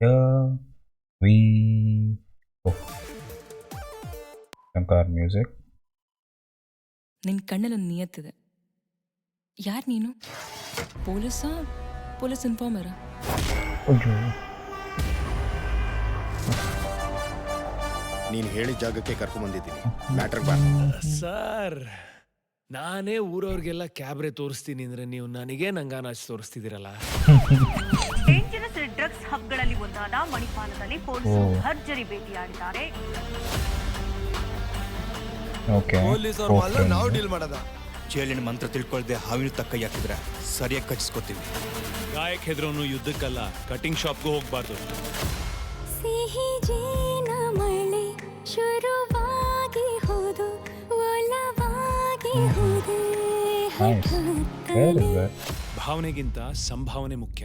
Here we go. Shankar music. ನಿನ್ನ ಕಣ್ಣಲ್ಲೊಂದು ನಿಯತ್ತಿದೆ. ಯಾರು ನೀನು? ಪೊಲೀಸಾ? ಪೊಲೀಸ್ ಇನ್ಫಾರ್ಮರಾ? ಅಯ್ಯೋ ನೀನು ಹೇಳಿದ ಜಾಗಕ್ಕೆ ಕರ್ಕೊಂಡ್ಬಂದಿದ್ದೀನಿ. ಮ್ಯಾಟ್ರ್ ಬಾ. ಸರ್, ನಾನೇ ಊರವ್ರಿಗೆಲ್ಲ ಕ್ಯಾಬ್ರೆ ತೋರಿಸ್ತೀನಿ ಅಂದ್ರೆ ನೀವು ನನಗೆ ನಂಗಾನಾಚ್ ತೋರಿಸ್ತಿದ್ದೀರಲ್ಲ. ಡೇಂಜರಸ್ ಡ್ರಗ್ಸ್ ಹಬ್ಗಳಲ್ಲಿ ಒಂದಾದ ಮಣಿಪಾಲದಲ್ಲಿ ಪೊಲೀಸರು ಭರ್ಜರಿ ಭೇಟಿಯಾಡಿದ್ದಾರೆ. ಓಕೆ ಪೊಲೀಸರು ಅಲ್ಲ, ನಾವು ಡೀಲ್ ಮಾಡೋದ. ಜೈಲಿನ ಮಂತ್ರ ತಿಳ್ಕೊಳ್ದೆ ಹಾವಿನ ತಕ್ಕ ಹಾಕಿದ್ರೆ ಸರಿಯಾಗಿ ಕಚ್ಕೋತೀವಿ. ಗಾಯಕ್ಕೆ ಹೆದ್ರೋನು ಯುದ್ಧಕ್ಕಲ್ಲ, ಕಟಿಂಗ್ ಶಾಪ್ಗೂ ಹೋಗ್ಬಾರ್ದು. ಸಿಹಿ ಜೇನ ಮಳೆ ಶುರುವಾಗಿ ಹೋದು ಒಲವಾಗಿ ಹೋದೆ. ನೈಸ್. Very good. ಭಾವನೆಗಿಂತ ಸಂಭಾವನೆ ಮುಖ್ಯ.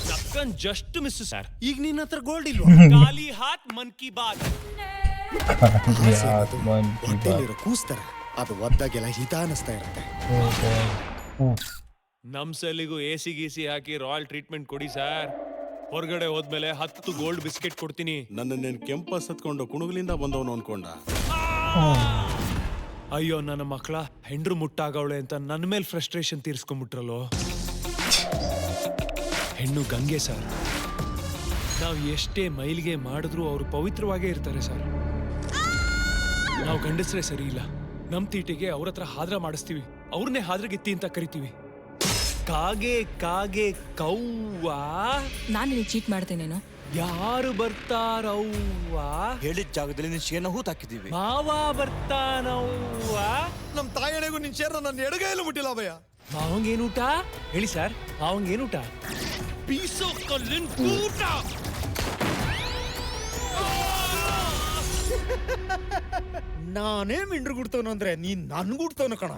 ನಕ್ಕನ್ ಜಸ್ಟ್ ಮಿಸ್ ಸರ್. ಈಗ ನಿನ್ನ ಹತ್ರ ಗೋಲ್ಡ್ ಇಲ್ವಾ? ಖಾಲಿ ಹಾತ್ ಮನ್ ಕಿ ಬಾತ್. ಹೊಟ್ಟೆಲಿರೋ ಕೂಸ್ತಾರ, ಅದು ಒದ್ದಾಗೆಲ್ಲ ಹಿತ ಅನಿಸ್ತಾ ಇರುತ್ತೆ. ನಮ್ ಸೆಲ್ಲಿಗೂ ಎಸಿ ಗೀಸಿ ಹಾಕಿ ರಾಯಲ್ ಟ್ರೀಟ್ಮೆಂಟ್ ಕೊಡಿ ಸರ್. ಹೊರಗಡೆ ಹೋದ್ಮೇಲೆ 10 ಗೋಲ್ಡ್ ಬಿಸ್ಕೆಟ್ ಕೊಡ್ತೀನಿ. ನನ್ನನ್ನೇನು ಕೆಂಪಸ್ ಹತ್ಕೊಂಡು ಕುಣುಗಲಿಂದ ಬಂದವನು ಅನ್ಕೊಂಡ. ಅಯ್ಯೋ ನನ್ನ ಮಕ್ಕಳ ಹೆಂಡ್ರು ಮುಟ್ಟಾಗವಳೆ ಅಂತ ನನ್ನ ಮೇಲೆ ಫ್ರಸ್ಟ್ರೇಷನ್ ತೀರ್ಸ್ಕೊಂಡ್ಬಿಟ್ರಲ್ಲೋ. ಹೆಣ್ಣು ಗಂಗೆ ಸರ್. ನಾವು ಎಷ್ಟೇ ಮೈಲಿಗೆ ಮಾಡಿದ್ರು ಅವರು ಪವಿತ್ರವಾಗೇ ಇರ್ತಾರೆ ಸರ್. ನಾವು ಗಂಡಸ್ರೆ ಸರಿ ಇಲ್ಲ. ನಮ್ ತೀಟಿಗೆ ಅವ್ರ ಹತ್ರ ಹಾದ್ರ ಮಾಡಿಸ್ತೀವಿ, ಅವ್ರನ್ನೇ ಹಾದ್ರಗಿತ್ತಿ ಅಂತ ಕರಿತೀವಿ. ಕಾಗೆ ಕಾಗೆ ಕೌವಾ, ನಾನು ನಿನಗೆ ಚೀಟ್ ಮಾಡ್ತೇನೇನೋ? ಯಾರು ಬರ್ತಾರವ್ವಾ? ಹೇಳಿದ ಜಾಗದಲ್ಲಿ ನೀನು ಶೇನ ಹೂತ್ ಹಾಕಿದೀವಿ. ಮಾವ ಬರ್ತಾನವ್ವಾ? ನಮ್ಮ ತಾಯಣೆಗೂ ನಿನ್ ಶೇರ ನನ್ನ ಎಡಗೈಯಲ್ಲೂ ಮುಟ್ಟಿಲ್ಲ ಭಯ. ಮಾವಂಗೇನೂಟ ಹೇಳಿ ಸರ್? ಮಾವಂಗೇನೂಟ? ಬೀಸೋ ಕಲ್ಲಿನ ಕೂಟ. ನಾನೇ ಮಿಂಡ್ರು ಗುಡ್ತವನು ಅಂದ್ರೆ ನೀನ್ ನನ್ ಗುಡ್ತವನು ಕಣ.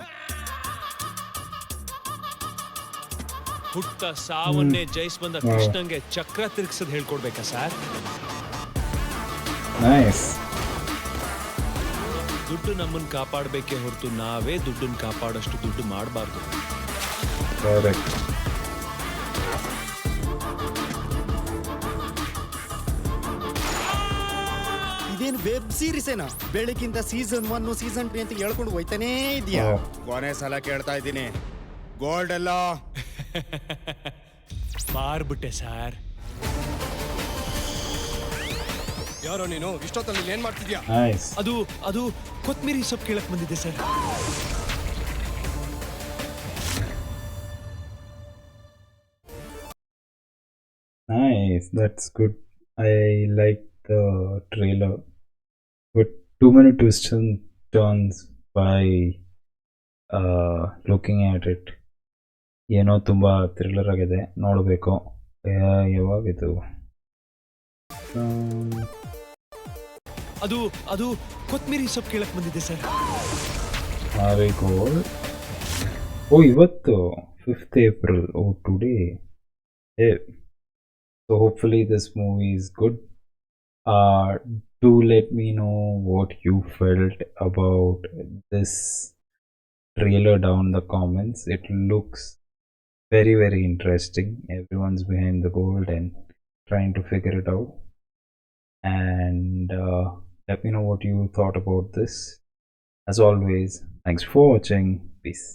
ಹುಟ್ಟ ಸಾವನ್ನೇ ಜಯಿಸ್ ಬಂದ ಕೃಷ್ಣಂಗೆ ಚಕ್ರ ತಿರ್ಗಿಸದ್ ಹೇಳ್ಕೊಡ್ಬೇಕಾ ಸರ್? ನೈಸ್. ದುಡ್ಡು ನಮ್ಮನ್ನ ಕಾಪಾಡಬೇಕೇ ಹೊರತು ನಾವೇ ದುಡ್ಡನ್ನ ಕಾಪಾಡೋಷ್ಟು ದುಡ್ಡು ಮಾಡಬಾರ್ದು. ಕರೆಕ್ಟ್. ಇದೇನು ವೆಬ್ ಸೀರೀಸ್ ಏನಾ? ಬೆಳಗಿಂದ ಸೀಸನ್ 1 ಸೀಸನ್ 3 ಅಂತ ಹೇಳ್ಕೊಂಡು ಹೋಯ್ತಾನೇ ಇದೆಯಾ? ಕೊನೆ ಸಲ ಕೇಳ್ತಾ ಇದ್ದೀನಿ, ಗೋಲ್ಡ್ ಎಲ್ಲ ಮಾರ್ಬಿಟ್ಟೆ ಸರ್. ಯಾರೋ ನೀನು? ಇಷ್ಟೊತ್ತಲ್ಲಿ ಏನ್ ಮಾಡ್ತಿದ್ಯಾ? ನೈಸ್. ಅದು ಕೊತ್ಮೀರಿ ಸೊಪ್ಪು ಕೇಳಕ್ ಬಂದಿದೆ sir. Nice. That's good. I like the trailer. But too many twists and turns by looking at it. ಏನೋ ತುಂಬ ಥ್ರಿಲ್ಲರ್ ಆಗಿದೆ, ನೋಡಬೇಕು. ಯಾವಾಗಿದು? ಅದು ಕೊತ್ಮೀರಿ ಸೊಪ್ಪು ಕೇಳಕ್ ಬಂದಿದೆ ಸರ್. ಗೋಲ್ಡ್. ಓ ಇವತ್ತು 5th April. ಓ today. So hopefully this movie is good. Do let me know what you felt about this trailer down the comments. It looks very very interesting. Everyone's behind the gold and trying to figure it out. And let me know what you thought about this. As always, thanks for watching. Peace.